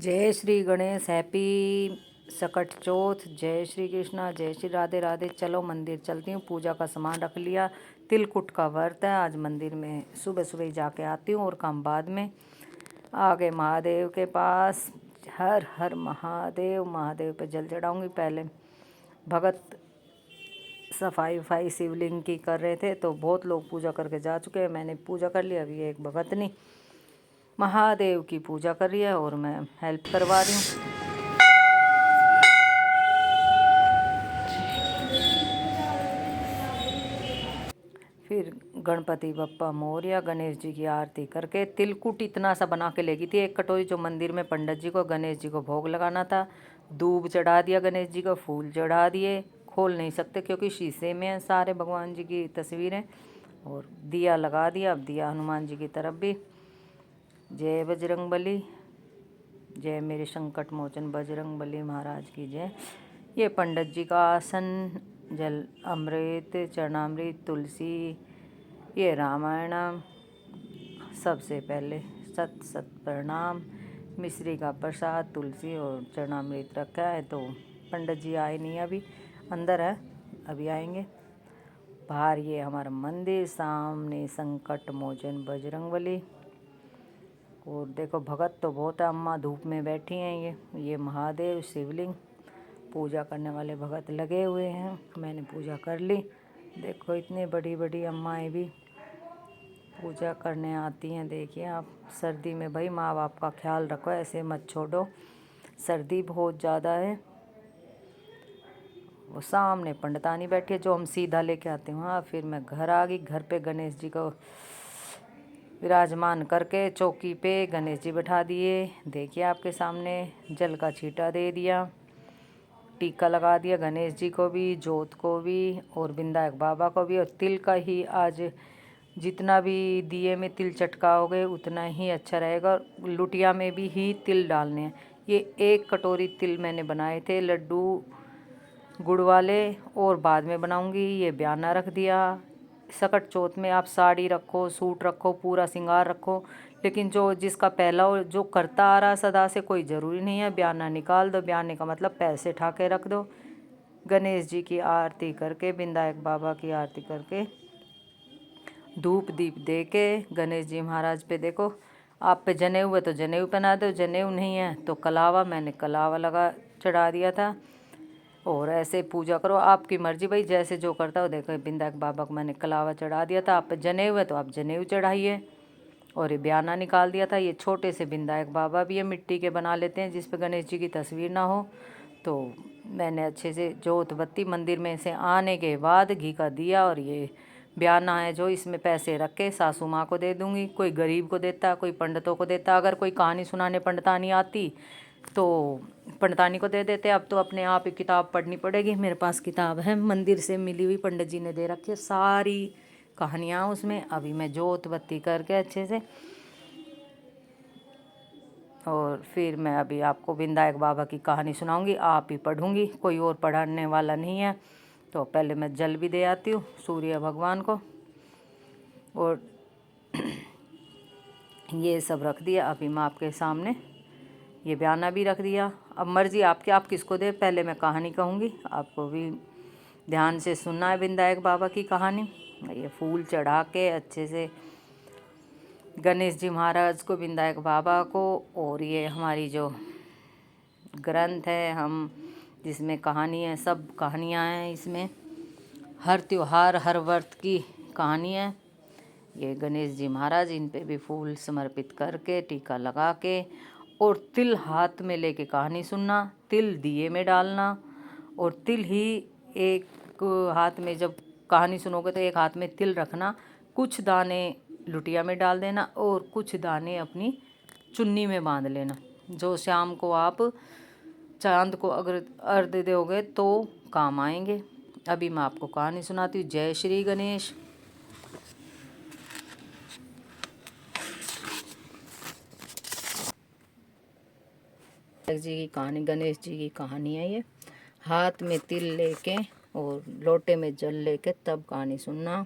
जय श्री गणेश, हैप्पी सकट चौथ। जय श्री कृष्णा, जय श्री राधे राधे। चलो मंदिर चलती हूँ, पूजा का सामान रख लिया। तिलकुट का व्रत है आज, मंदिर में सुबह सुबह ही जाके आती हूँ और काम बाद में। आ गए महादेव के पास। हर हर महादेव। महादेव पे जल चढ़ाऊँगी। पहले भगत सफाई वफाई शिवलिंग की कर रहे थे, तो बहुत लोग पूजा करके जा चुके हैं। मैंने पूजा कर लिया। अभी एक भगतनी महादेव की पूजा कर रही है और मैं हेल्प करवा रही हूँ। फिर गणपति बप्पा मोरया, गणेश जी की आरती करके तिलकुट इतना सा बना के लेगी थी, एक कटोरी, जो मंदिर में पंडित जी को गणेश जी को भोग लगाना था। दूब चढ़ा दिया गणेश जी को, फूल चढ़ा दिए। खोल नहीं सकते क्योंकि शीशे में है सारे भगवान जी की तस्वीरें। और दिया लगा दिया। अब दिया हनुमान जी की तरफ भी। जय बजरंगबली, जय मेरे संकट मोचन बजरंगबली महाराज की जय। ये पंडित जी का आसन, जल अमृत, चरणामृत, तुलसी, ये रामायण। सबसे पहले सत सत प्रणाम। मिश्री का प्रसाद, तुलसी और चरणामृत रखा है। तो पंडित जी आए नहीं, अभी अंदर है, अभी आएंगे। बाहर ये हमारा मंदिर, सामने संकट मोचन बजरंगबली। और देखो भगत तो बहुत है, अम्मा धूप में बैठी हैं। ये महादेव शिवलिंग, पूजा करने वाले भगत लगे हुए हैं। मैंने पूजा कर ली। देखो इतनी बड़ी बड़ी अम्माएँ भी पूजा करने आती हैं। देखिए आप, सर्दी में भाई माँ बाप का ख्याल रखो, ऐसे मत छोड़ो, सर्दी बहुत ज़्यादा है। वो सामने पंडितानी बैठी है, जो हम सीधा लेके आते हैं। हाँ, फिर मैं घर आ गई। घर पे गणेश जी को विराजमान करके चौकी पे गणेश जी बैठा दिए। देखिए आपके सामने जल का छींटा दे दिया, टीका लगा दिया गणेश जी को भी, जोत को भी और विनायक बाबा को भी। और तिल का ही आज जितना भी दिए में तिल चटकाओगे उतना ही अच्छा रहेगा। लुटिया में भी ही तिल डालने हैं। ये 1 कटोरी तिल मैंने बनाए थे लड्डू गुड़ वाले, और बाद में बनाऊंगी। ये बयाना रख दिया। सकट चौथ में आप साड़ी रखो, सूट रखो, पूरा श्रृंगार रखो, लेकिन जो जिसका पहला और जो करता आ रहा सदा से, कोई ज़रूरी नहीं है। बयाना निकाल दो। बयाने का मतलब पैसे ठाके रख दो। गणेश जी की आरती करके, विनायक बाबा की आरती करके, धूप दीप दे के गणेश जी महाराज पे देखो, आप पे जनेऊ है तो जनेऊ पहना दो, जनेऊ नहीं है तो कलावा, मैंने कलावा लगा चढ़ा दिया था। और ऐसे पूजा करो, आपकी मर्जी भाई, जैसे जो करता हो। देखो विनायक बाबा को मैंने कलावा चढ़ा दिया था। आप पे जनेऊ है तो आप जनेऊ चढ़ाइए। और ये बयाना निकाल दिया था। ये छोटे से विनायक बाबा भी है, मिट्टी के बना लेते हैं, जिस पे गणेश जी की तस्वीर ना हो। तो मैंने अच्छे से जोत बत्ती, मंदिर में से आने के बाद घी का दिया, और ये बयाना है जो इसमें पैसे रख के सासू माँ को दे दूँगी। कोई गरीब को देता, कोई पंडितों को देता। अगर कोई कहानी सुनाने पंडितानी आती तो पंडितानी को दे देते। अब तो अपने आप ही किताब पढ़नी पड़ेगी। मेरे पास किताब है, मंदिर से मिली हुई, पंडित जी ने दे रखी है, सारी कहानियाँ उसमें। अभी मैं जोत बत्ती करके अच्छे से, और फिर मैं अभी आपको विनायक बाबा की कहानी सुनाऊंगी। आप ही पढ़ूंगी, कोई और पढ़ाने वाला नहीं है। तो पहले मैं जल भी दे आती हूँ सूर्य भगवान को। और ये सब रख दिया अभी मैं आपके सामने। ये बयाना भी रख दिया। अब मर्जी आपकी, आप किसको दे। पहले मैं कहानी कहूँगी, आपको भी ध्यान से सुनना है विनायक बाबा की कहानी। ये फूल चढ़ा के अच्छे से गणेश जी महाराज को, विनायक बाबा को, और ये हमारी जो ग्रंथ है हम जिसमें कहानी है, सब कहानियाँ हैं इसमें। हर त्योहार, हर व्रत की कहानी है। ये गणेश जी महाराज, इन पे भी फूल समर्पित करके, टीका लगा के, और तिल हाथ में लेके कहानी सुनना। तिल दिए में डालना, और तिल ही एक हाथ में, जब कहानी सुनोगे तो एक हाथ में तिल रखना। कुछ दाने लुटिया में डाल देना और कुछ दाने अपनी चुन्नी में बांध लेना। जो शाम को आप चांद को अगर अर्घ्य दोगे तो काम आएंगे। अभी मैं आपको कहानी सुनाती हूँ। जय श्री गणेश। जी की कहानी, गणेश जी की कहानी है ये। हाथ में तिल लेके और लोटे में जल लेके तब कहानी सुनना।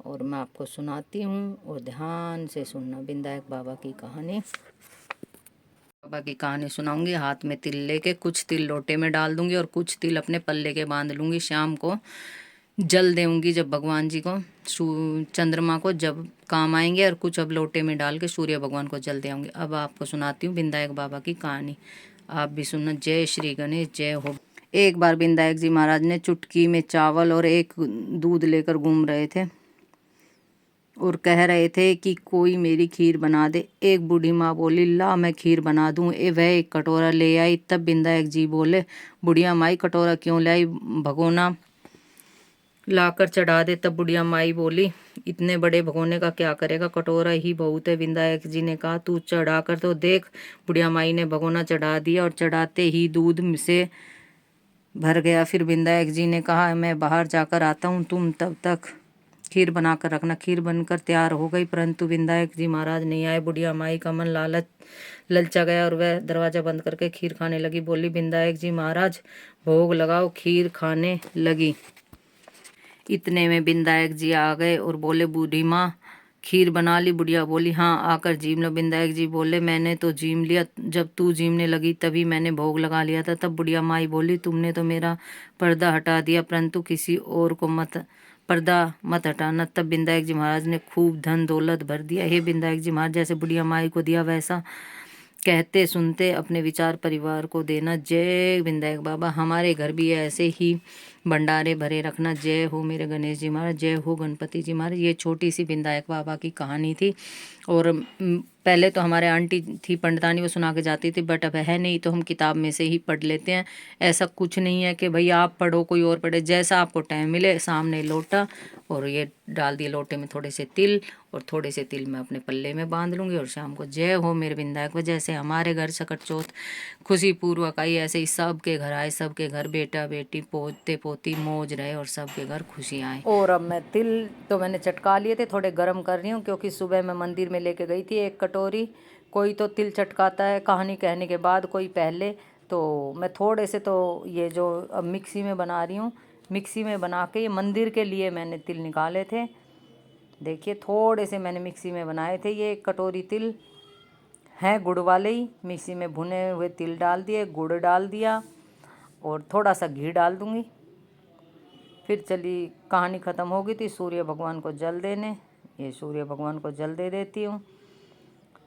और मैं आपको सुनाती हूँ और ध्यान से सुनना विनायक बाबा की कहानी। बाबा की कहानी सुनाऊंगी। हाथ में तिल लेके कुछ तिल लोटे में डाल दूंगी और कुछ तिल अपने पल्ले के बांध लूंगी। शाम को जल देऊंगी जब भगवान जी को, चंद्रमा को जब काम आएंगे, और कुछ अब लोटे में डाल के सूर्य भगवान को जल देंगे। अब आपको सुनाती हूँ विनायक बाबा की कहानी, आप भी सुनना। जय श्री गणेश, जय हो। एक बार विनायक जी महाराज ने चुटकी में चावल और एक दूध लेकर घूम रहे थे और कह रहे थे कि कोई मेरी खीर बना दे। एक बूढ़ी माँ बोली, ला मैं खीर बना दूं। वह एक कटोरा ले आई। तब विनायक जी बोले, बुढ़िया माई कटोरा क्यों लाई, भगोना लाकर चढ़ा दे। तब बुढ़िया माई बोली, इतने बड़े भगोने का क्या करेगा, कटोरा ही बहुत है। विनायक जी ने कहा, तू चढ़ा कर तो देख। बुढ़िया माई ने भगोना चढ़ा दिया और चढ़ाते ही दूध से भर गया। फिर विनायक जी ने कहा, मैं बाहर जाकर आता हूँ, तुम तब तक खीर बनाकर रखना। खीर बनकर तैयार हो गई, परंतु विनायक जी महाराज नहीं आए। बुढ़िया माई का मन ललचा गया और वह दरवाजा बंद करके खीर खाने लगी। बोली, विनायक जी महाराज भोग लगाओ। खीर खाने लगी। इतने में विनायक जी आ गए और बोले, बूढ़ी माँ खीर बना ली। बुढ़िया बोली, हाँ आकर जीम लो। विनायक जी बोले, मैंने तो जीम लिया, जब तू जीमने लगी तभी मैंने भोग लगा लिया था। तब बुढ़िया माई बोली, तुमने तो मेरा पर्दा हटा दिया, परंतु किसी और को पर्दा मत हटाना। तब विनायक जी महाराज ने खूब धन दौलत भर दिया। हे विनायक जी महाराज, जैसे बुढ़िया माई को दिया वैसा कहते सुनते अपने विचार परिवार को देना। जय विनायक बाबा, हमारे घर भी ऐसे ही भंडारे भरे रखना। जय हो मेरे गणेश जी महाराज, जय हो गणपति जी महाराज। ये छोटी सी विनायक बाबा की कहानी थी। और पहले तो हमारे आंटी थी पंडितानी, वो सुना के जाती थी, बट अब है नहीं तो हम किताब में से ही पढ़ लेते हैं। ऐसा कुछ नहीं है कि भाई आप पढ़ो कोई और पढ़े, जैसा आपको टाइम मिले। सामने लोटा और ये डाल दिए लोटे में थोड़े से तिल, और थोड़े से तिल मैं अपने पल्ले में बांध लूँगी और शाम को जय हो मेरे विनायक। जैसे हमारे घर सकट चौथ खुशी पूर्वक आई, ऐसे ही सबके घर आए, सबके घर बेटा बेटी पोते पोती मौज रहे और सबके घर खुशी आए। और अब मैं तिल तो मैंने चटका लिए थे, थोड़े गर्म कर रही हूँ, क्योंकि सुबह मैं मंदिर में लेके गई थी एक कटोरी। कोई तो तिल चटकाता है कहानी कहने के बाद, कोई पहले। तो मैं थोड़े से तो ये जो अब मिक्सी में बना रही हूँ, मिक्सी में बना के ये मंदिर के लिए मैंने तिल निकाले थे। देखिए थोड़े से मैंने मिक्सी में बनाए थे। ये एक कटोरी तिल हैं गुड़ वाले ही, मिक्सी में भुने हुए तिल डाल दिए, गुड़ डाल दिया और थोड़ा सा घी डाल दूँगी। फिर चली कहानी ख़त्म हो गई थी सूर्य भगवान को जल देने। ये सूर्य भगवान को जल दे देती हूँ।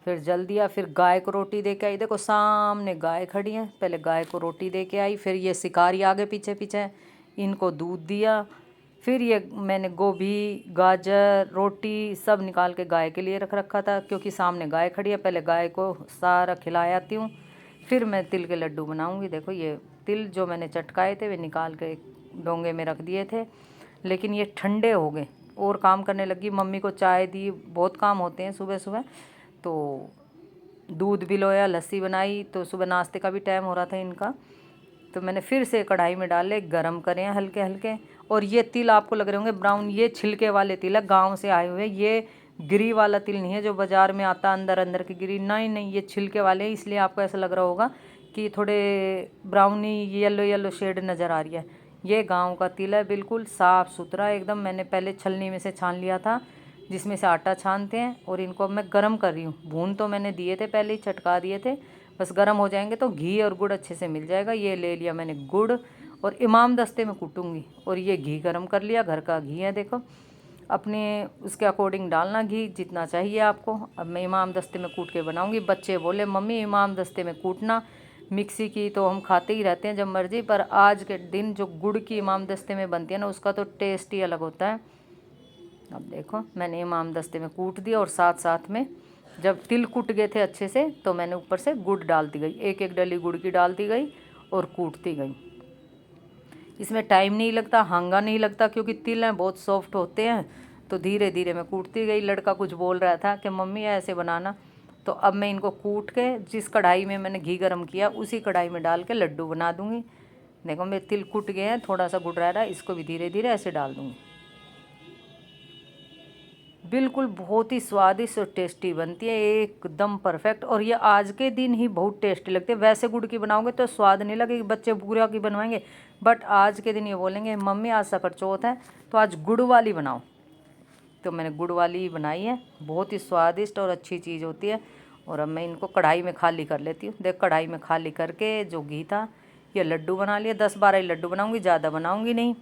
फिर जल दिया, फिर गाय को रोटी दे के आई। देखो सामने गाय खड़ी है, पहले गाय को रोटी दे के आई। फिर ये शिकारी आगे पीछे पीछे, इनको दूध दिया। फिर ये मैंने गोभी गाजर रोटी सब निकाल के गाय के लिए रख रखा था, क्योंकि सामने गाय खड़ी है। पहले गाय को सारा खिला आती हूँ, फिर मैं तिल के लड्डू बनाऊँगी। देखो ये तिल जो मैंने चटकाए थे वे निकाल के डोंगे में रख दिए थे, लेकिन ये ठंडे हो गए और काम करने लगी। मम्मी को चाय दी, बहुत काम होते हैं सुबह सुबह। तो दूध भी लोया, लस्सी बनाई, तो सुबह नाश्ते का भी टाइम हो रहा था इनका। तो मैंने फिर से कढ़ाई में डाले, गरम करे हैं हल्के हल्के। और ये तिल आपको लग रहे होंगे ब्राउन, ये छिलके वाले तिल है, गांव से आए हुए। ये गिरी वाला तिल नहीं है जो बाज़ार में आता अंदर अंदर की गिरी, नहीं नहीं, ये छिलके वाले हैं। इसलिए आपको ऐसा लग रहा होगा कि थोड़े ब्राउनी येलो येलो शेड नज़र आ रही है। ये गाँव का तिल है, बिल्कुल साफ़ सुथरा एकदम। मैंने पहले छलनी में से छान लिया था, जिसमें से आटा छानते हैं। और इनको अब मैं गरम कर रही हूँ। भून तो मैंने दिए थे, पहले ही चटका दिए थे, बस गरम हो जाएंगे तो घी और गुड़ अच्छे से मिल जाएगा। ये ले लिया मैंने गुड़ और इमाम दस्ते में कूटूंगी। और ये घी गरम कर लिया, घर का घी है देखो, अपने उसके अकॉर्डिंग डालना घी जितना चाहिए आपको। अब मैं इमाम दस्ते में कूट के बनाऊंगी। बच्चे बोले, मम्मी इमाम दस्ते में कूटना। मिक्सी की तो हम खाते ही रहते हैं जब मर्जी, पर आज के दिन जो गुड़ की इमाम दस्ते में बनती है ना, उसका तो टेस्ट ही अलग होता है। अब देखो मैंने इमाम दस्ते में कूट दिया, और साथ साथ में जब तिल कूट गए थे अच्छे से, तो मैंने ऊपर से गुड़ डालती गई, एक एक डली गुड़ की डालती गई और कूटती गई। इसमें टाइम नहीं लगता, हांगा नहीं लगता, क्योंकि तिल हैं बहुत सॉफ्ट होते हैं। तो धीरे धीरे मैं कूटती गई। लड़का कुछ बोल रहा था कि मम्मी ऐसे बनाना, तो अब मैं इनको कूट के जिस कढ़ाई में मैंने घी गरम किया उसी कढ़ाई में डाल के लड्डू बना दूँगी। देखो मेरे तिल कूट गए हैं, थोड़ा सा गुड़ रह रहा है, इसको भी धीरे धीरे ऐसे डाल दूँगी। बिल्कुल बहुत ही स्वादिष्ट और टेस्टी बनती है, एकदम परफेक्ट। और ये आज के दिन ही बहुत टेस्टी लगती है। वैसे गुड़ की बनाओगे तो स्वाद नहीं लगेगी, बच्चे पूरा की बनवाएंगे, बट आज के दिन ये बोलेंगे मम्मी आज सकट चौथ है तो आज गुड़ वाली बनाओ। तो मैंने गुड़ वाली ही बनाई है, बहुत ही स्वादिष्ट और अच्छी चीज़ होती है। और अब मैं इनको कढ़ाई में खाली कर लेती हूँ। देख कढ़ाई में खाली करके जो घी था ये लड्डू बना लिए, 10-12 ही लड्डू बनाऊँगी, ज़्यादा बनाऊँगी नहीं।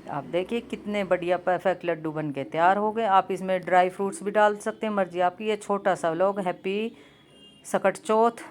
आप देखिए कितने बढ़िया परफेक्ट लड्डू बन के तैयार हो गए। आप इसमें ड्राई फ्रूट्स भी डाल सकते हैं, मर्जी आपकी। ये छोटा सा व्लॉग, हैप्पी सकट चौथ।